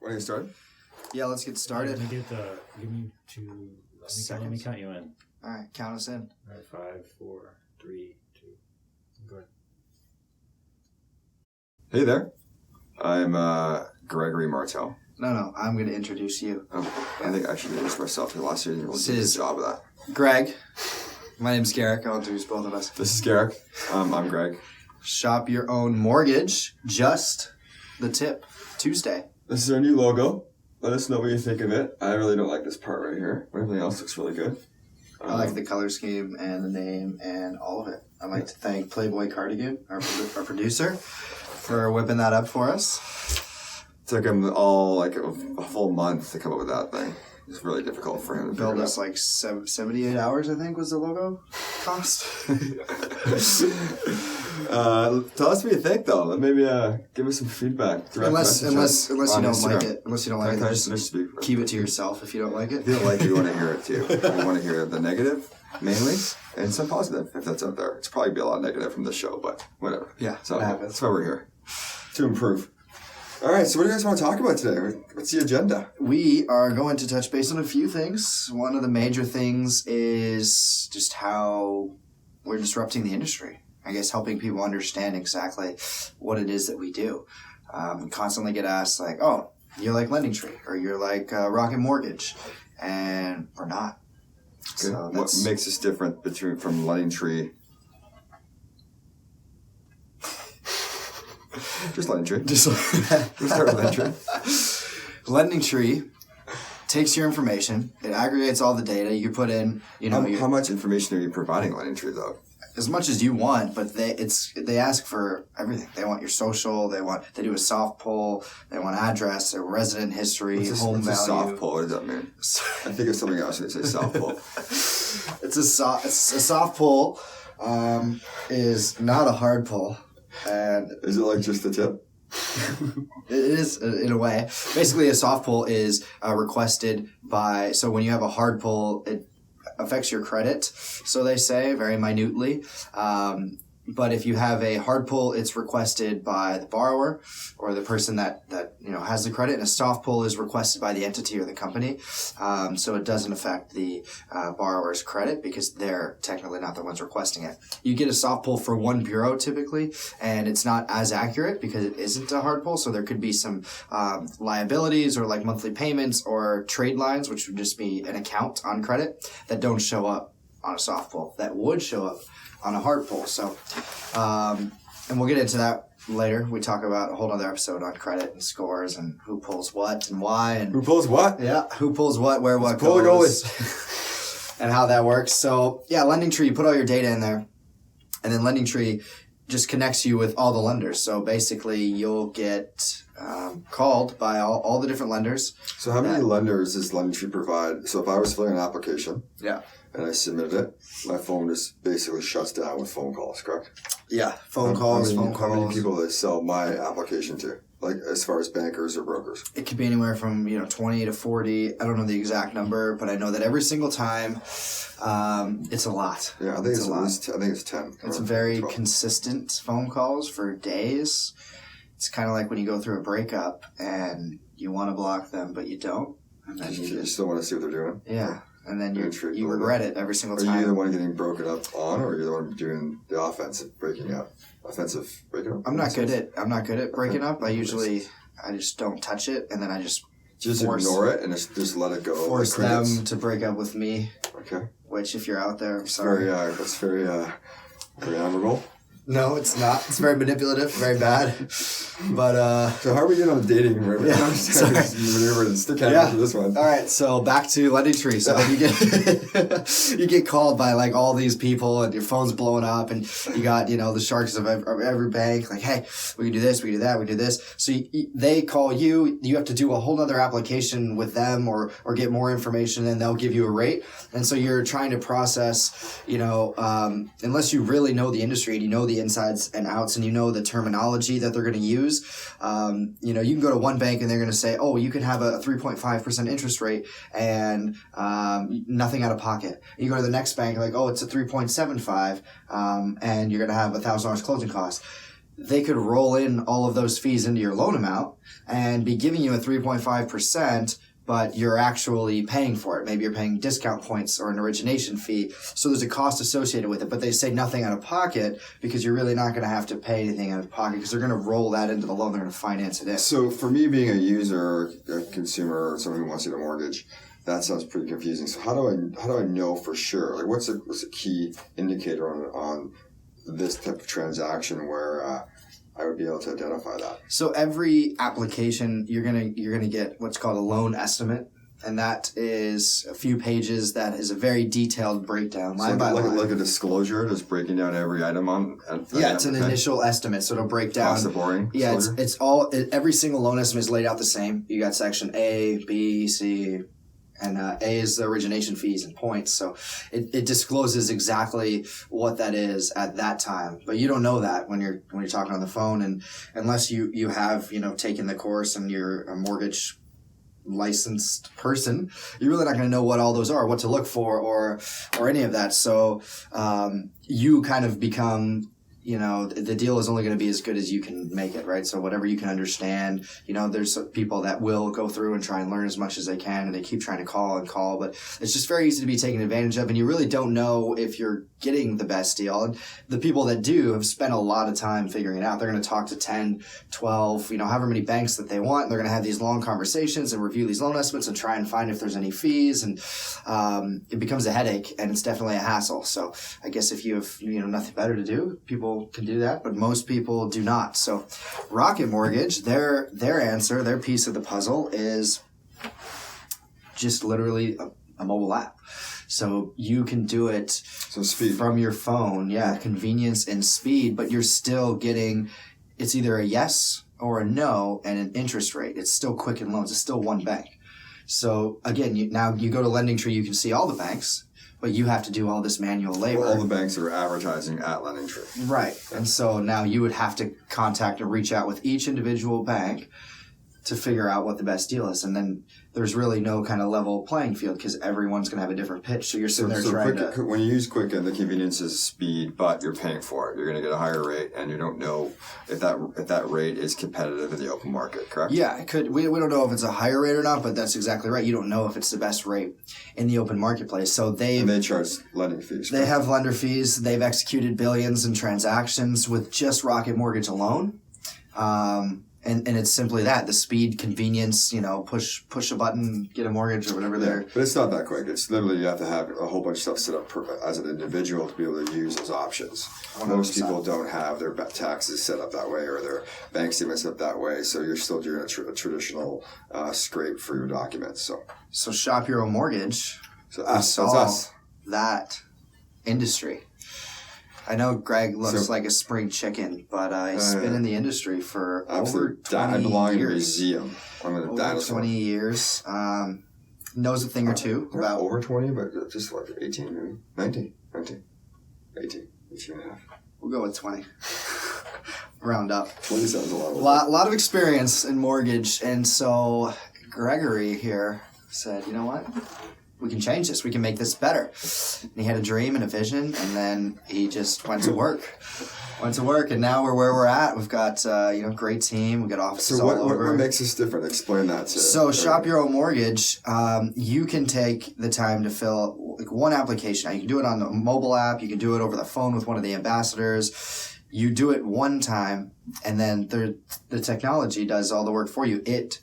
Want to get started? Yeah, let's get started. Let me count you in. All right, count us in. All right, 5, 4, 3, 2. Go ahead. Hey there. I'm Gregory Martel. No, I'm going to introduce you. Oh, I think I should introduce myself. Last year you did a good job of that. Greg. My name's Garrick. I'll introduce both of us. This is Garrick. I'm Greg. Shop your own mortgage. Just the tip. Tuesday. This is our new logo. Let us know what you think of it. I really don't like this part right here, but everything else looks really good. I like the color scheme and the name and all of it. I'd like to thank Playboy Cardigan, our producer, for whipping that up for us. It took him a full month to come up with that thing. It's really difficult for him to build us 78 hours, I think, was the logo cost. Tell us what you think, though. Maybe give us some feedback. Unless you don't like it. Unless you don't like it, just keep it to yourself if you don't like it. If you don't like it, you want to hear it, too. You want to hear the negative, mainly, and some positive, if that's out there. It's probably be a lot of negative from this show, but whatever. Yeah, so that's why we're here, to improve. All right, so what do you guys want to talk about today? What's the agenda? We are going to touch base on a few things. One of the major things is just how we're disrupting the industry. I guess helping people understand exactly what it is that we do. We constantly get asked like, oh, you're like Lending Tree or you're like Rocket Mortgage, and we're not. Okay. So what makes us different from Lending Tree? Just Lending Tree. We'll start with Lending Tree. Lending Tree takes your information. It aggregates all the data. You put in, how much information are you providing Lending Tree, though? As much as you want, but they ask for everything. They want your social. They do a soft pull. They want address, their resident history, home value. A soft pull? What does that mean? I think it's something else when they say soft pull. It's a soft pull. Is not a hard pull. And is it like just the tip? It is in a way. Basically, a soft pull is requested by. So when you have a hard pull, it affects your credit. So they say very minutely. But if you have a hard pull, it's requested by the borrower or the person that has the credit, and a soft pull is requested by the entity or the company. So it doesn't affect the borrower's credit because they're technically not the ones requesting it. You get a soft pull for one bureau typically, and it's not as accurate because it isn't a hard pull. So there could be some liabilities or like monthly payments or trade lines, which would just be an account on credit that don't show up on a soft pull that would show up on a hard pull. So, and we'll get into that later. We talk about a whole other episode on credit and scores and who pulls what and why. And who pulls what? Yeah, who pulls what, where what goes. And how that works. So, yeah, Lending Tree, you put all your data in there. And then Lending Tree just connects you with all the lenders. So basically, you'll get called by all the different lenders. So how many lenders does Lending Tree provide? So if I was filling an application. Yeah. And I submitted it, my phone just basically shuts down with phone calls, correct? Yeah, phone calls. How many people they sell my application to, like as far as bankers or brokers? It could be anywhere from 20 to 40. I don't know the exact number, but I know that every single time, it's a lot. Yeah, I think it's a lot. I think it's 10. It's very consistent phone calls for days. It's kind of like when you go through a breakup and you want to block them, but you don't. And then you still want to see what they're doing? Yeah. And then you regret it every single time. Are you the one getting broken up on, or are you the one doing the offensive breaking up? I'm not good at breaking up. I just don't touch it, and then I just ignore it and just let it go. Force them to break up with me. Okay. Which, if you're out there, I'm sorry. That's very admirable. No, it's not. It's very manipulative, very bad. But so how are we getting on the dating? Right? Yeah, For this one. All right, so back to Lending Tree. So then you get called by like all these people, and your phone's blowing up, and you got the sharks of every bank. Like, hey, we can do this, we can do that, we can do this. So they call you. You have to do a whole other application with them, or get more information, and they'll give you a rate. And so you're trying to process, unless you really know the industry and you know the insides and outs, and you know the terminology that they're going to use. You can go to one bank and they're going to say, oh, you can have a 3.5% interest rate and nothing out of pocket. You go to the next bank, like, oh, it's a 3.75, and you're going to have $1,000 closing costs. they could roll in all of those fees into your loan amount and be giving you a 3.5%, but you're actually paying for it. Maybe you're paying discount points or an origination fee. So there's a cost associated with it, but they say nothing out of pocket because you're really not going to have to pay anything out of pocket because they're going to roll that into the loan. They're going to finance it in. So for me, being a user, a consumer, or someone who wants to get a mortgage, that sounds pretty confusing. So how do I know for sure? Like, what's a key indicator on this type of transaction where I would be able to identify that? So every application, you're gonna get what's called a loan estimate, and that is a few pages. That is a very detailed breakdown, line by line. Like a disclosure, just breaking down every item on. Yeah, it's an initial estimate, so it'll break down. Cost of borrowing. Yeah, every single loan estimate is laid out the same. You got section A, B, C. And A is the origination fees and points. So it discloses exactly what that is at that time. But you don't know that when you're talking on the phone, and unless you have, taken the course and you're a mortgage licensed person, you're really not going to know what all those are, what to look for, or any of that. So you kind of become, the deal is only going to be as good as you can make it, right? So whatever you can understand, there's people that will go through and try and learn as much as they can, and they keep trying to call, but it's just very easy to be taken advantage of, and you really don't know if you're getting the best deal. And the people that do have spent a lot of time figuring it out. They're going to talk to 10, 12, however many banks that they want. And they're going to have these long conversations and review these loan estimates and try and find if there's any fees. And it becomes a headache, and it's definitely a hassle. So I guess if you have nothing better to do, people can do that, but most people do not. So Rocket Mortgage, their answer, their piece of the puzzle is just literally a mobile app. So you can do it from your phone. Yeah, convenience and speed, but you're still getting, it's either a yes or a no and an interest rate. It's still Quicken Loans. It's still one bank. So again, now you go to LendingTree, you can see all the banks, but you have to do all this manual labor. Well, all the banks are advertising at LendingTree. Right. And so now you would have to contact and reach out with each individual bank to figure out what the best deal is. And then there's really no kind of level playing field because everyone's going to have a different pitch. So you're sitting there trying to... When you use Quicken, the convenience is speed, but you're paying for it. You're going to get a higher rate, and you don't know if that rate is competitive in the open market, correct? Yeah, it could. We don't know if it's a higher rate or not, but that's exactly right. You don't know if it's the best rate in the open marketplace. So they charge lending fees. They have lender fees. They've executed billions in transactions with just Rocket Mortgage alone. And it's simply that, the speed, convenience, push a button, get a mortgage or whatever there. But it's not that quick. It's literally, you have to have a whole bunch of stuff set up as an individual to be able to use those options. 100%. Most people don't have their taxes set up that way or their bank statements set up that way. So you're still doing a traditional scrape for your documents. So Shop Your Own Mortgage. So that's us. That industry. I know Greg looks like a spring chicken, but he's been in the industry for over 20 years. I belong in a museum. I'm a dinosaur. 20 years. Knows a thing or two. About over 20, but just like 18, maybe. 19, 18 and a half. We'll go with 20. Round up. 20 sounds a lot. Lot of experience in mortgage, and so Gregory here said, you know what? We can change this. We can make this better. And he had a dream and a vision, and then he just went to work. And now we're where we're at. We've got great team. We've got offices all over. So what makes us different? Explain that to. So Shop Your Own Mortgage, you can take the time to fill like one application. Now, you can do it on the mobile app. You can do it over the phone with one of the ambassadors. You do it one time, and then the technology does all the work for you. It's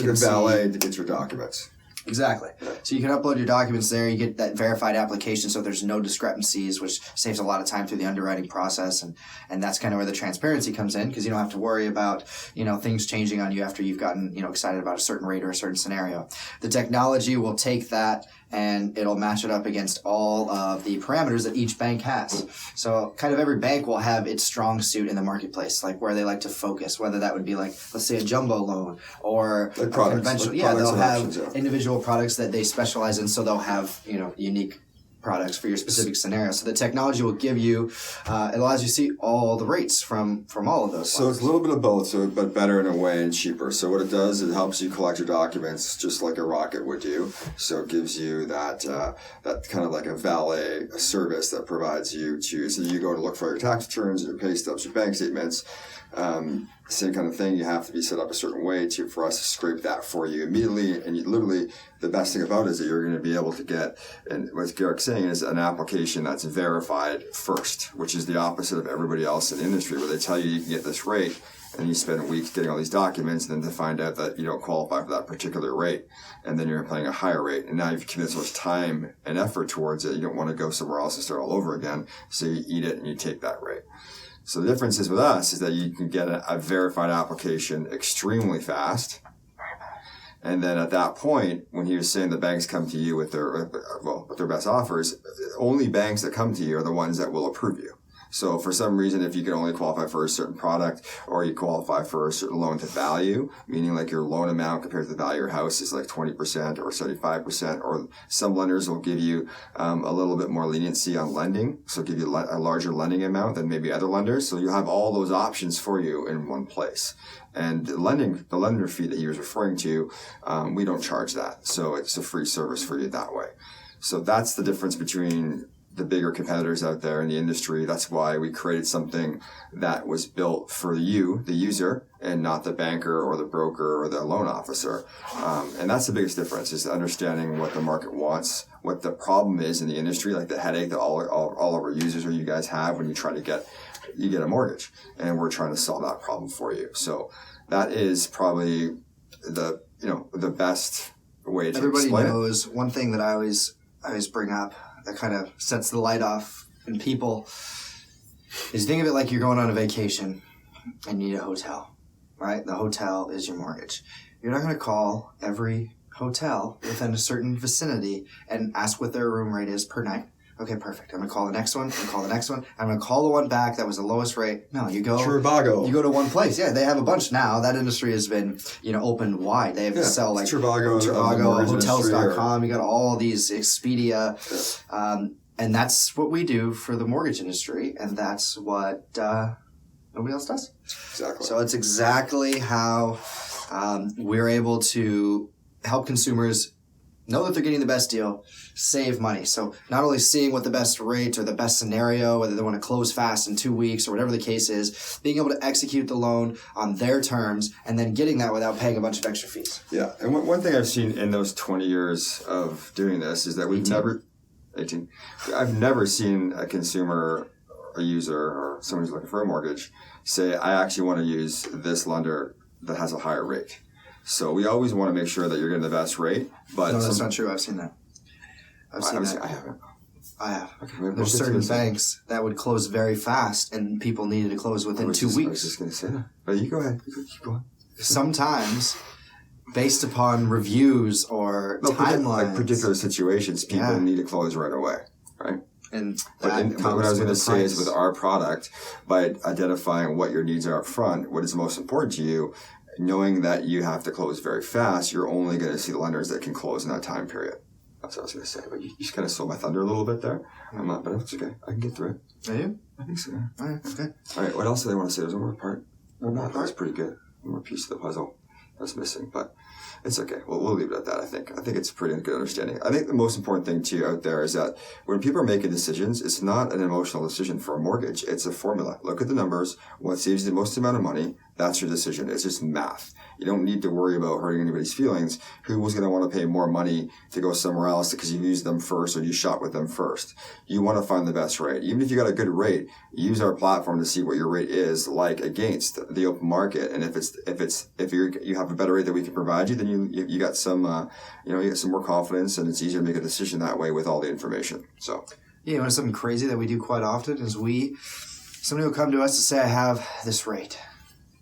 like a valet to get your documents. Exactly. So you can upload your documents there. You get that verified application, so there's no discrepancies, which saves a lot of time through the underwriting process, and that's kind of where the transparency comes in because you don't have to worry about things changing on you after you've gotten excited about a certain rate or a certain scenario. The technology will take that and it'll match it up against all of the parameters that each bank has. So kind of every bank will have its strong suit in the marketplace, like where they like to focus, whether that would be like, let's say a jumbo loan or like products, conventional. like they'll have options, individual products that they specialize in, so they'll have, unique products for your specific scenario. So the technology will give you, it allows you to see all the rates from all of those. So it's a little bit of both, but better in a way and cheaper. So what it does, it helps you collect your documents just like a rocket would do. So it gives you that kind of like a valet service that provides you so you go to look for your tax returns, your pay stubs, your bank statements. Same kind of thing. You have to be set up a certain way for us to scrape that for you immediately. And you literally, the best thing about it is that you're going to be able to get, and what Garrick's saying is an application that's verified first, which is the opposite of everybody else in the industry, where they tell you can get this rate, and you spend weeks getting all these documents, and then to find out that you don't qualify for that particular rate, and then you're paying a higher rate, and now you've committed so much time and effort towards it, you don't want to go somewhere else and start all over again, so you eat it and you take that rate. So the difference is with us is that you can get a verified application extremely fast. And then at that point, when he was saying the banks come to you with their best offers, only banks that come to you are the ones that will approve you. So for some reason, if you can only qualify for a certain product or you qualify for a certain loan to value, meaning like your loan amount compared to the value of your house is like 20% or 75%, or some lenders will give you a little bit more leniency on lending. So give you a larger lending amount than maybe other lenders. So you have all those options for you in one place. And the lender fee that he was referring to, we don't charge that. So it's a free service for you that way. So that's the difference between the bigger competitors out there in the industry. That's why we created something that was built for you, the user, and not the banker or the broker or the loan officer. And that's the biggest difference, is understanding what the market wants, what the problem is in the industry, like the headache that all of our users or you guys have when you try to get a mortgage. And we're trying to solve that problem for you. So that is probably the best way to Everybody explain knows one thing that I always bring up that kind of sets the light off in people is, think of it like you're going on a vacation and you need a hotel, right? The hotel is your mortgage. You're not going to call every hotel within a certain vicinity and ask what their room rate is per night. Okay, perfect. I'm going to call the next one. I'm going to call the next one. I'm going to call the one back that was the lowest rate. No, you go. Trivago. You go to one place. Yeah, they have a bunch now. That industry has been, opened wide. They have to sell like Trivago, hotels.com. You got all these Expedia. Yeah. And that's what we do for the mortgage industry. And that's what nobody else does. Exactly. So it's exactly how we're able to help consumers know that they're getting the best deal, save money. So not only seeing what the best rate or the best scenario, whether they want to close fast in 2 weeks or whatever the case is, being able to execute the loan on their terms and then getting that without paying a bunch of extra fees. Yeah. And one thing I've seen in those 20 years of doing this is that I've never seen a consumer, a user, or someone who's looking for a mortgage say, I actually want to use this lender that has a higher rate. So we always want to make sure that you're getting the best rate. But no, that's not true. I've seen that. I haven't. I have. Okay, there's certain banks that would close very fast, and people needed to close within 2 weeks. I was just going to say that. But you go ahead. Keep going. Sometimes, based upon reviews or timelines. Like particular situations, people need to close right away, right? And what I was going to say is, with our product, by identifying what your needs are up front, what is most important to you, knowing that you have to close very fast, you're only going to see the lenders that can close in that time period. That's what I was going to say. But you just kind of stole my thunder a little bit there. I'm not, but it's okay. I can get through it. Are you? I think so. All right. Okay. All right. What else do they want to say? There's one more part. That was pretty good. One more piece of the puzzle that's missing, but it's okay. We'll leave it at that. I think it's a pretty good understanding. I think the most important thing to you out there is that when people are making decisions, it's not an emotional decision for a mortgage. It's a formula. Look at the numbers. What saves you the most amount of money? That's your decision. It's just math. You don't need to worry about hurting anybody's feelings. Who was going to want to pay more money to go somewhere else because you used them first or you shot with them first? You want to find the best rate. Even if you got a good rate, use our platform to see what your rate is like against the open market. And if you have a better rate that we can provide you, then you got some you get some more confidence, and it's easier to make a decision that way with all the information. So you know, something crazy that we do quite often is somebody will come to us to say, I have this rate.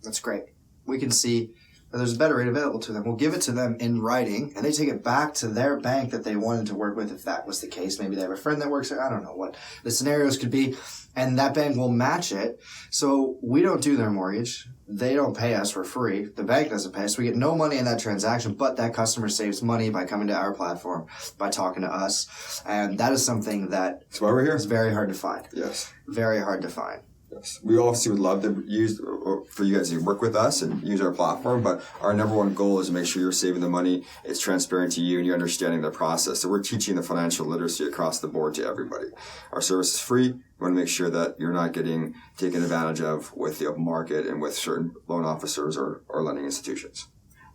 That's great. We can see there's a better rate available to them. We'll give it to them in writing, and they take it back to their bank that they wanted to work with, if that was the case. Maybe they have a friend that works there. I don't know what the scenarios could be, and that bank will match it. So we don't do their mortgage. they don't pay us for free. The bank doesn't pay us. We get no money in that transaction, but that customer saves money by coming to our platform, by talking to us. And that is something that That's why we're here. is very hard to find. Yes. Very hard to find. Yes. We obviously would love to use for you guys to work with us and use our platform, but our number one goal is to make sure you're saving the money, it's transparent to you, and you're understanding the process. So we're teaching the financial literacy across the board to everybody. Our service is free. We want to make sure that you're not getting taken advantage of with the open market and with certain loan officers or lending institutions.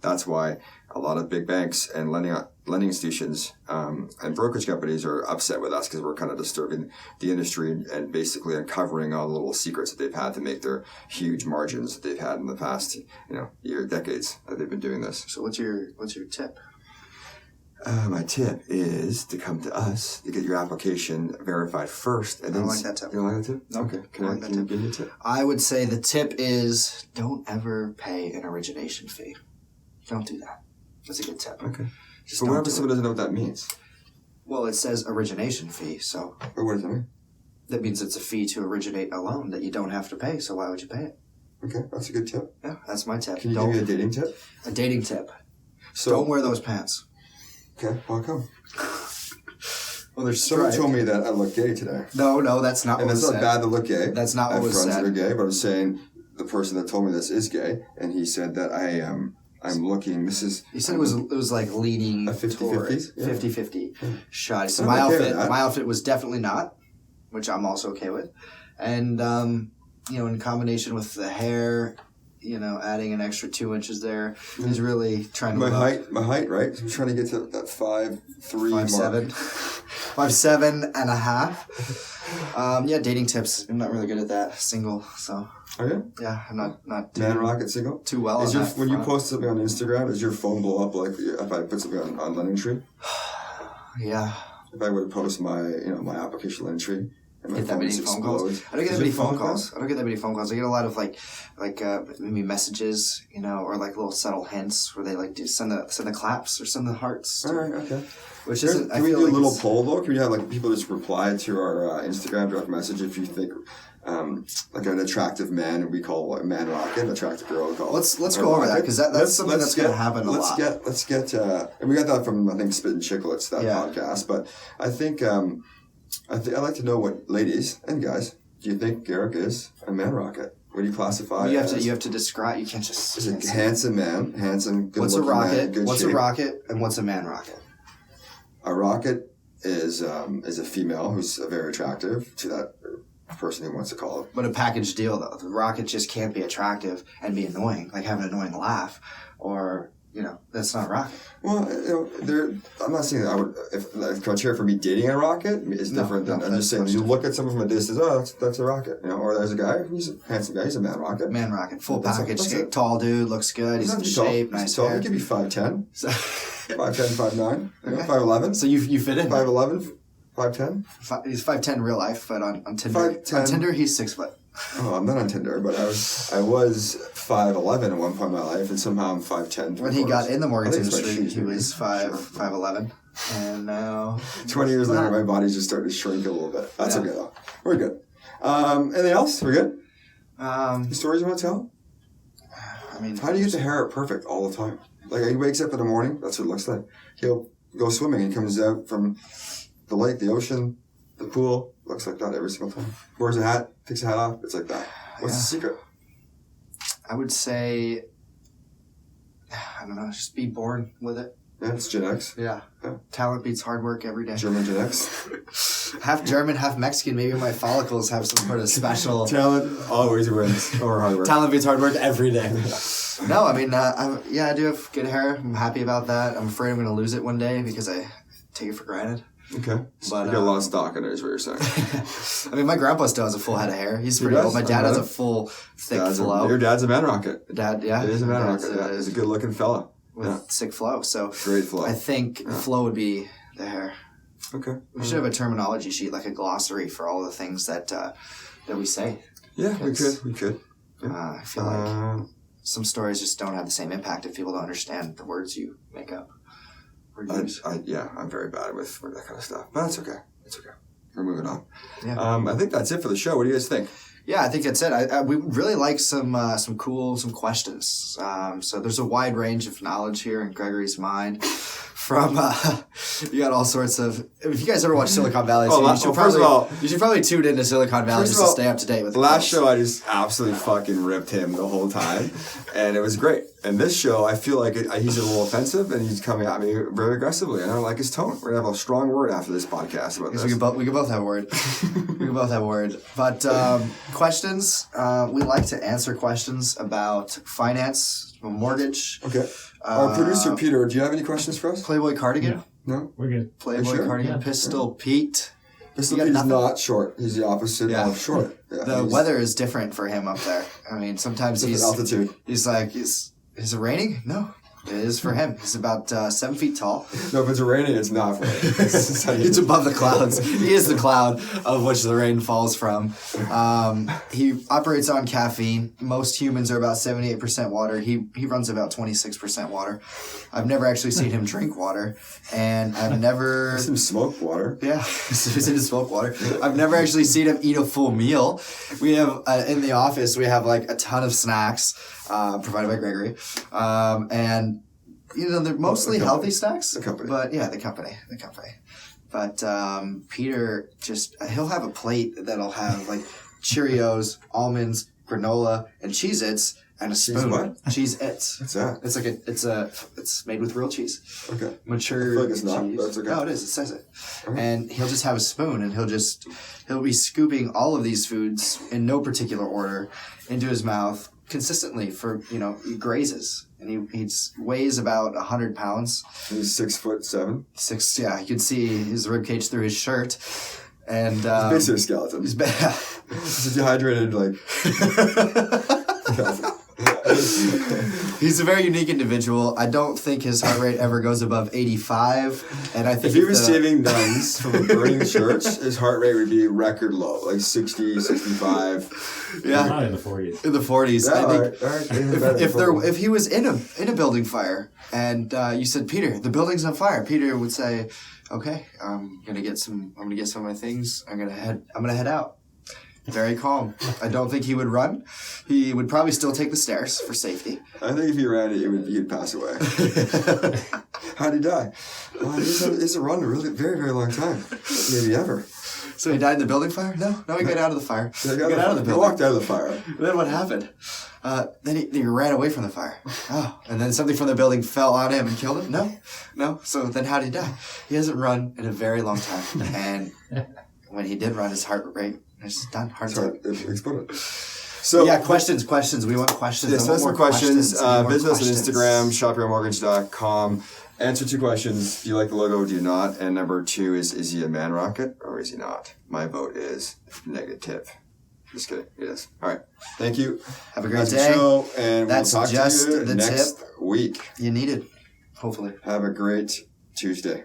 That's why a lot of big banks and lending institutions and brokerage companies are upset with us because we're kind of disturbing the industry and basically uncovering all the little secrets that they've had to make their huge margins that they've had in the past, decades that they've been doing this. So what's your tip? My tip is to come to us to get your application verified first. And I don't like that tip. You don't like that tip? No. Okay. Can you give me a tip? I would say the tip is don't ever pay an origination fee. Don't do that. That's a good tip. Okay. Just But don't what if do someone it. doesn't know what that means? Well, it says origination fee, so Or what does that mean? that means it's a fee to originate a loan that you don't have to pay, so why would you pay it? Okay, that's a good tip. Yeah, that's my tip. Can you Don't, give me a dating tip? a dating tip. So, Don't wear those pants. Okay, well, come. Well, there's Someone stripe. told me that I look gay today. No, that's not And what it's was not said. bad to look gay. That's not I what have was friends said. that are gay, but I'm saying the person that told me this is gay, and he said that I'm looking. This is. He said it was like leaning A 50-50? towards Yeah. 50-50 shot. So I'm my okay with outfit, that. my outfit was definitely not, which I'm also okay with, and in combination with the hair, adding an extra 2 inches there, he's really trying to My look height, right? So I'm trying to get to that 5'3" mark. 5'7" and a half. Dating tips. I'm not really good at that. Single, so Are you? yeah, I'm not Man rocket single? too well. Is on your, that when you front. post something on Instagram, does your phone blow up like if I put something on Lending Tree? Yeah. If I were to post my my application Lending Tree, and my Get that many just phone calls. explodes. I don't get Does that many your phone phone calls. I don't get that many phone calls. I get a lot of like maybe messages, or like little subtle hints where they like do send the claps or send the hearts, All right, okay. which Can isn't. I we feel do like a little it's- poll though? Can we have like people just reply to our Instagram direct message if you think like an attractive man, we call a man rocket, an attractive girl we call. Let's a go over that rocket. because that's something that's going to happen a lot. Let's get and we got that from I think Spittin' Chicklets that Yeah. podcast. But I think I'd like to know what ladies and guys do you think Garrick is a man rocket? What do you classify? You have as? to describe. You can't just. Is a handsome man, good What's a looking rocket? man, good What's shape. a rocket? And what's a man rocket? A rocket is a female who's very attractive to that person who wants to call it. But a package deal though. The rocket just can't be attractive and be annoying, like have an annoying laugh, or that's not a rocket. Well, I'm not saying that I would. If the criteria for me dating a rocket is different No, than I'm that's just saying much you look at someone from a distance. Oh, that's a rocket. Or there's a guy. He's a handsome guy. He's a man rocket. Man rocket, full That's package, it. tall dude, looks good. He's in He's not tall. shape, nice He's tall. hair. He could be 5'10", So, 5'10", 5'9", Okay. 5'11", so you fit in. 5'11", 5'10". He's 5'10" real life, but on Tinder, 5'10". on Tinder he's 6 foot. Oh, I'm not on Tinder, but I was 5'11" at one point in my life, and somehow I'm 5'10". When he got in the mortgage I think it's my industry, shoes, he maybe. was 5'11", and now 20 years later, my body's just starting to shrink a little bit. That's Yeah. okay though. We're good. Anything else? We're good. Um, Stories you want to tell? I mean, How do you get the hair perfect all the time? Like he wakes up in the morning, that's what it looks like. He'll go swimming and comes out from the lake, the ocean, the pool. Looks like that every single time. Wears a hat, takes a hat off. It's like that. What's the secret? I would say, I don't know, just be born with it. Yeah, it's Gen X. Yeah. Yeah. Talent beats hard work every day. German Gen X. Half German, half Mexican. Maybe my follicles have some sort of special. Talent always wins over hard work. Talent beats hard work every day. No, I mean, I do have good hair. I'm happy about that. I'm afraid I'm going to lose it one day because I take it for granted. Okay. So But, you got a lot of stock in it is what you're saying. I mean, my grandpa still has a full head of hair. He's He pretty does? old. My dad I has bet. a full, thick Your flow. dad's a man rocket. Dad, yeah. It is a man Dad's, rocket. Yeah. He's a good looking fella. with Yeah. sick flow. So Great flow. I think the flow would be the hair. Okay. We should have a terminology sheet, like a glossary for all the things that we say. Yeah, we Because- could. I feel like some stories just don't have the same impact if people don't understand the words you make up or use. I'm very bad with that kind of stuff. But that's okay. It's okay. We're moving on. Yeah. I think that's it for the show. What do you guys think? Yeah, I think that's it. We would really like some questions. So there's a wide range of knowledge here in Gregory's mind. From you got all sorts of. If you guys ever watch Silicon Valley, you should probably tune into Silicon Valley just to stay up to date with. Last show, I just absolutely fucking ripped him the whole time, and it was great. And this show, I feel like he's a little offensive, and he's coming at me very aggressively. And I don't like his tone. We're gonna have a strong word after this podcast about this. We can both have a word. We can both have a word. But questions. We like to answer questions about finance, mortgage. Okay. Our producer Peter, do you have any questions for us? Playboy cardigan. No. We're good. Playboy sure? cardigan. Pistol Pete. Pistol Pete's not short. He's the opposite of short. Yeah, the weather is different for him up there. I mean, sometimes altitude. He's like, is it raining? No. It is for him. He's about 7 feet tall. No, if it's raining, it's not for him. It's above the clouds. He is the cloud of which the rain falls from. He operates on caffeine. Most humans are about 78% water. He runs about 26% water. I've never actually seen him drink water, and I've never... I've seen him smoke water. Yeah, I've seen him smoke water. I've never actually seen him eat a full meal. We have, in the office, we have like a ton of snacks provided by Gregory. And, you know, they're mostly healthy snacks. The company. But, yeah, the company. But Peter he'll have a plate that'll have like Cheerios, almonds, granola, and Cheez-Its, and a spoon. What? Cheez-Its. What's that? It's made with real cheese. Okay. Mature I feel like it's cheese. not, but it's okay. No, it is. It says it. Okay. And he'll just have a spoon, and he'll be scooping all of these foods in no particular order into his mouth consistently for, he grazes. And he weighs about 100 pounds. He's 6'7". You can see his ribcage through his shirt. And He's basically a skeleton. He's a dehydrated, skeleton. He's a very unique individual. I don't think his heart rate ever goes above 85. And I think if he was saving nuns from a burning church, his heart rate would be record low, like 60, 65. Yeah, not in the 40s. In the 40s. Yeah, I think if he was in a building fire and you said, Peter, the building's on fire, Peter would say, okay, I'm gonna get some of my things. I'm gonna head out. Very calm. I don't think he would run. He would probably still take the stairs for safety. I think if he ran he'd pass away. How'd he die? Well, he's a run a really very, very long time. Maybe ever. So he died in the building fire? No, he got out of the fire. He got out of the building. He walked out of the fire. Then what happened? Then he ran away from the fire. Oh, and then something from the building fell on him and killed him? No. So then how did he die? He hasn't run in a very long time. And when he did run, his heart rate is done. Heart attack. Explain it. So yeah, questions. We want questions. Yes, send some questions. Visit us on Instagram, shopyourmortgage.com. Answer 2 questions. Do you like the logo? Do you not? And number 2 is he a man rocket or is he not? My vote is negative. Just kidding. It is. All right. Thank you. Have a great That's day. The show, and That's we'll talk just to you the next tip week. you needed. Hopefully. Have a great Tuesday.